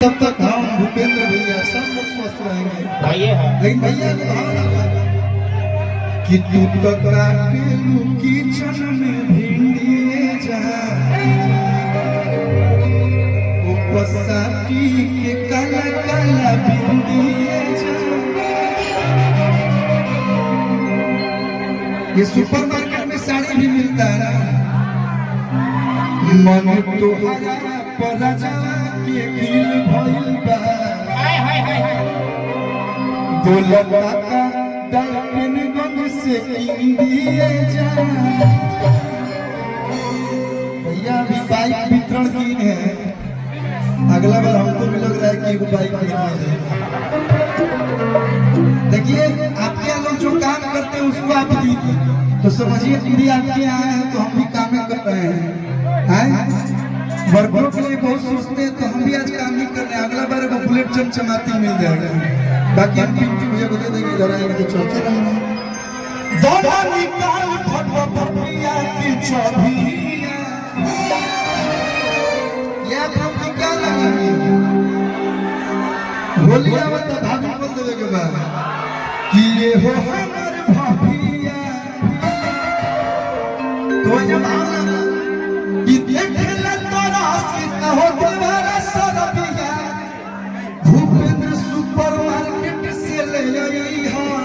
तब तक हम भूपेंद्र भैया सब लोग स्वस्थ रहेंगे। लेकिन भैया को भावना कि तू तो काटेलू किचन में भिंडिए जा उपसाटी के काला काला भिंडिए जा। ये सुपरमार्केट में साड़ी भी मिलता है ना। मन तो हरा पर के दिल भइल बा बोलता डाल्टनगंज से इंडिया जा। भैया अभी बाइक वितरण की है, अगला बार हमको भी लग रहा है कि एक बाइक मिलने जाएगा। देखिए आपके यहाँ लोग जो काम करते हैं उसको आप दीजिए तो समझिए पूरी आपके आए हैं तो हम भी काम कर रहे हैं। वर्करों के लिए बहुत सोचते हैं तो हम भी आज काम ही कर रहे हैं। अगला बार को बुलेट चमचमाती मिल जाएगा। बाकी हम पिंटू भैया को दे देंगे, इधर आएंगे तो चलते रहेंगे। दोनों निकाल फटफटिया की चौबिया ये आपको क्या लगेगी? होली आवत तो भाभी बोल देवे के बाद कि ये हो हमारे भाभिया तो जब आना कि देखला तोरा सीता हो तुम्हारा सरबिया भूपेंद्र सुपरमार्केट से ले आई हां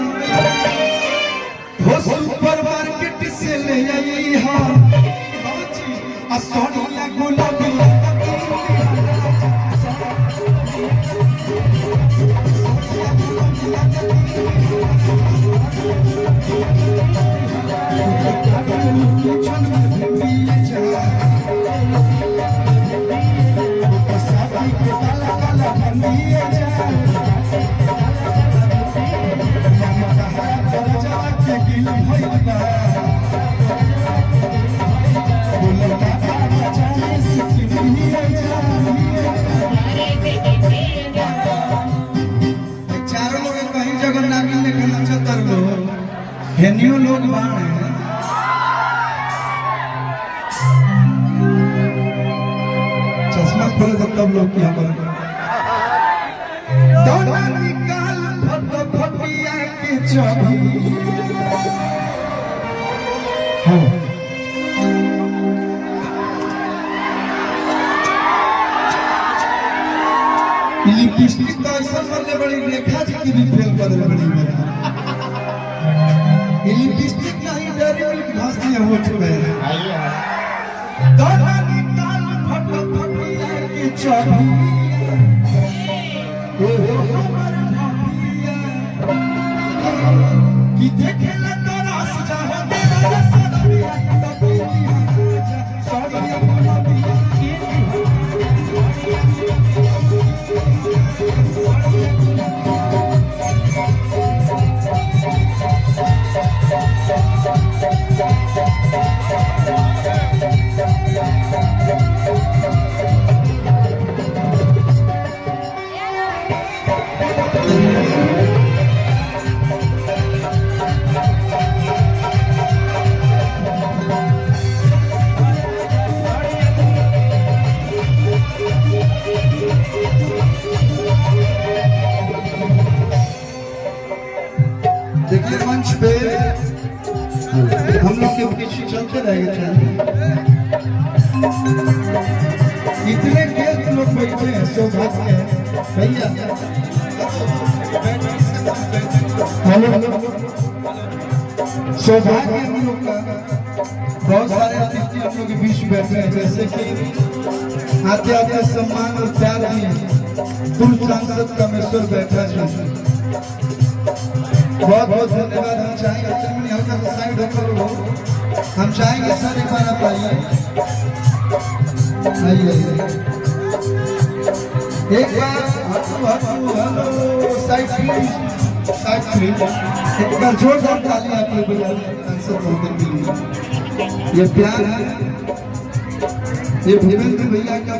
वो सुपरमार्केट से ले आई हां आ सोनिया गुलाबी हेनियो लोग बाण हैं। चश्मा खोले तो तब लोग क्या बोले दोनों निकाल फटफटिया के चौबी लिपस्टिक तो ऐसा मरने बड़ी रेखा जी की भी फेल कर बड़ी मेरा लिपस्टिक नहीं डेरी मिल्क घासनी हो चुके हैं। दोनों निकाल फटफटिया की चौबी ओ हमारे भाभिया कि देखेला तोरा सजा हो तेरा सरबिया तभी सॉरी गुलाबिया देखिए मंच पे हम लोग के पीछे चलते रहेंगे। इतने गेस्ट लोग बैठे हैं सौभाग्य है भैया। सौभाग्य हम लोग का बहुत सारे अतिथि हम लोग के बीच बैठे हैं जैसे कि आते आते सम्मान और प्यार दिए पूर्व सांसद कामेश्वर बैठा है। बहुत बहुत धन्यवाद। हम चाहेंगे हल्का सा साइड होकर हम चाहेंगे सर एक बार आप आइए एक बार साइड प्लीज एक बार जोरदार ताली आप लोग बजा के लिए। ये प्यार है, ये भूपेंद्र भैया का